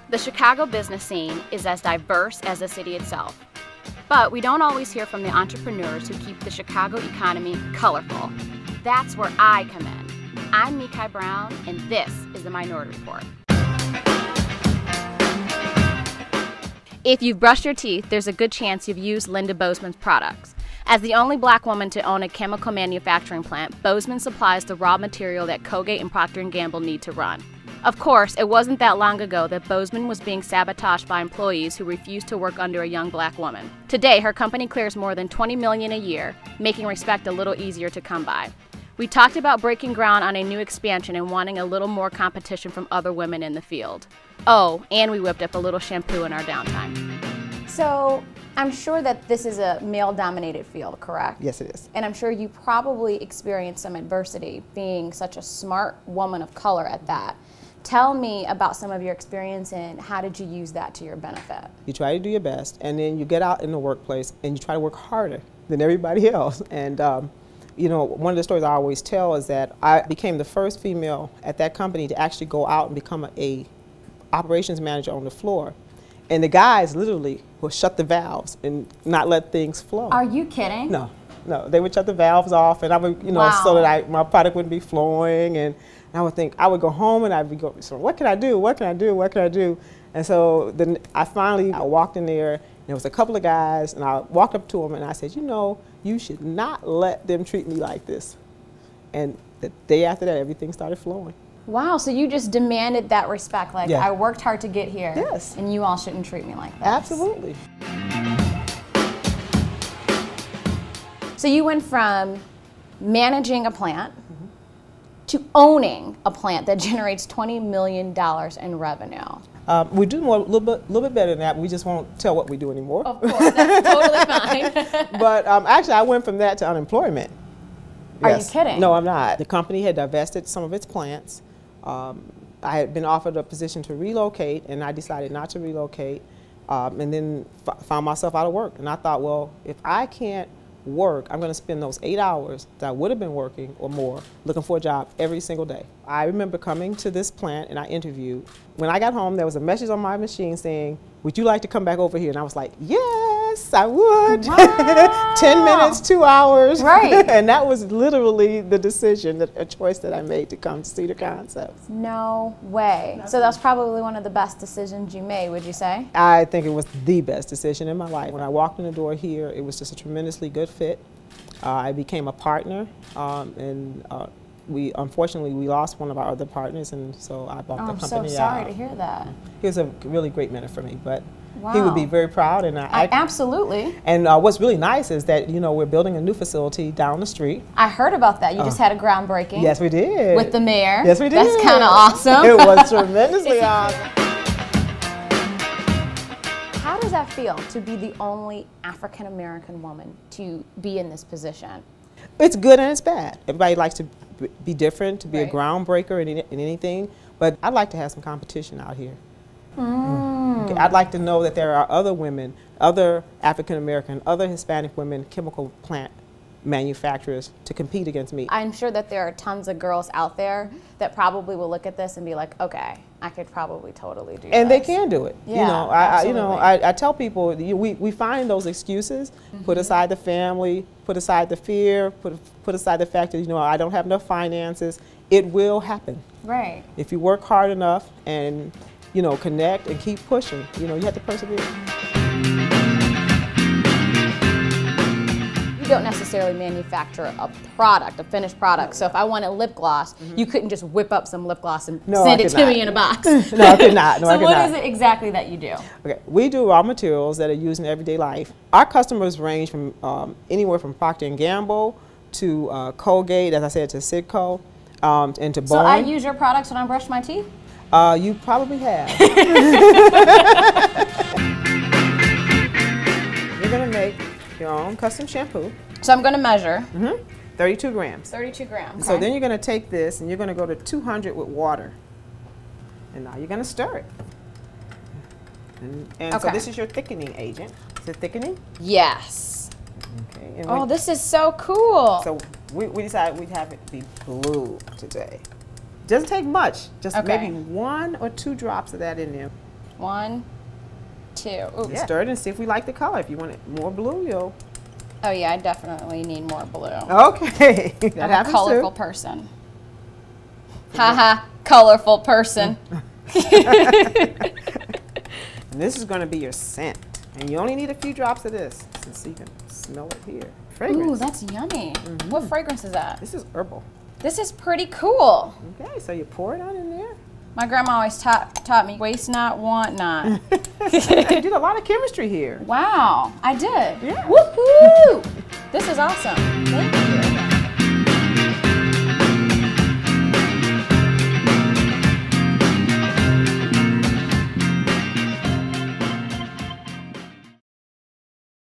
The Chicago business scene is as diverse as the city itself. But we don't always hear from the entrepreneurs who keep the Chicago economy colorful. That's where I come in. I'm Mikai Brown, and this is the Minority Report. If you've brushed your teeth, there's a good chance you've used Linda Boasmond's products. As the only black woman to own a chemical manufacturing plant, Boasmond supplies the raw material that Colgate and Procter Gamble need to run. Of course, it wasn't that long ago that Boasmond was being sabotaged by employees who refused to work under a young black woman. Today, her company clears more than $20 million a year, making respect a little easier to come by. We talked about breaking ground on a new expansion and wanting a little more competition from other women in the field. Oh, and we whipped up a little shampoo in our downtime. So, I'm sure that this is a male-dominated field, correct? Yes, it is. And I'm sure you probably experienced some adversity being such a smart woman of color at that. Tell me about some of your experience and how did you use that to your benefit? You try to do your best, and then you get out in the workplace and you try to work harder than everybody else. And you know, one of the stories I always tell is that I became the first female at that company to actually go out and become a operations manager on the floor. And the guys literally would shut the valves and not let things flow. Are you kidding? No, no. They would shut the valves off, and I would, you know, Wow. so that my product wouldn't be flowing. And I would think, I would go home and I'd be going, so what can I do? What can I do? What can I do? And so then I walked in there, and there was a couple of guys, and I walked up to them and I said, you know, you should not let them treat me like this. And the day after that, everything started flowing. Wow, so you just demanded that respect, like Yeah. I worked hard to get here, Yes. and you all shouldn't treat me like that. Absolutely. So you went from managing a plant to owning a plant that generates $20 million in revenue. We do a little bit better than that. We just won't tell what we do anymore. Of course, that's totally fine. But actually, I went from that to unemployment. Are Yes. you kidding? No, I'm not. The company had divested some of its plants. I had been offered a position to relocate, and I decided not to relocate, and then found myself out of work. And I thought, well, if I can't work, I'm going to spend those 8 hours that I would have been working or more looking for a job every single day. I remember coming to this plant and I interviewed. When I got home, there was a message on my machine saying, would you like to come back over here? And I was like, yes, I would. Wow. 10 minutes, 2 hours. Right. And that was literally the decision, a choice that I made to come to Cedar Concepts. No way. So that's probably one of the best decisions you made, would you say? I think it was the best decision in my life. When I walked in the door here, it was just a tremendously good fit. I became a partner, and unfortunately we lost one of our other partners, and so I bought the company out. I'm so sorry to hear that. He was a really great mentor for me, but Wow. he would be very proud. And Absolutely. And what's really nice is that, you know, we're building a new facility down the street. I heard about that. You just had a groundbreaking. Yes, we did. With the mayor. Yes, we did. That's kind of awesome. It was tremendously awesome. How does that feel to be the only African-American woman to be in this position? It's good and it's bad. Everybody likes to be different, to be Right. a groundbreaker in anything, but I'd like to have some competition out here. I'd like to know that there are other women, other African-American, other Hispanic women, chemical plant manufacturers to compete against me. I'm sure that there are tons of girls out there that probably will look at this and be like, okay, I could probably totally do And this. they can do it. Yeah, I tell people, we find those excuses, put aside the family, put aside the fear, put aside the fact that, you know, I don't have enough finances. It will happen. Right. If you work hard enough and, you know, connect and keep pushing, you know, you have to persevere. You don't necessarily manufacture a product, a finished product. So if I wanted lip gloss, you couldn't just whip up some lip gloss and send it to me in a box. No, I could not. No, so I could what not. is it exactly that you do? Okay, we do raw materials that are used in everyday life. Our customers range from anywhere from Procter Gamble to Colgate, as I said, to Citgo, and to Boeing. So I use your products when I brush my teeth? You probably have. You're going to make your own custom shampoo. So I'm going to measure. 32 grams. 32 grams. So okay. then you're going to take this and you're going to go to 200 with water. And now you're going to stir it. And so Okay. this is your thickening agent. Is it thickening? Yes. Okay. And Oh, this is so cool. so we decided we'd have it be blue today. Doesn't take much, just Okay. maybe 1 or 2 drops of that in there. 1, 2. Ooh. Stir it and see if we like the color. If you want it more blue, you'll. Oh yeah, I definitely need more blue. Okay. That I'm a happens colorful too. person. Haha, colorful person. And this is going to be your scent. And you only need a few drops of this so you can smell it here. Fragrance. Ooh, that's yummy. What fragrance is that? This is herbal. This is pretty cool. Okay, so you pour it on in there. My grandma always taught me, waste not, want not. You did a lot of chemistry here. Wow, I did. Yeah. Woohoo! This is awesome. Thank you.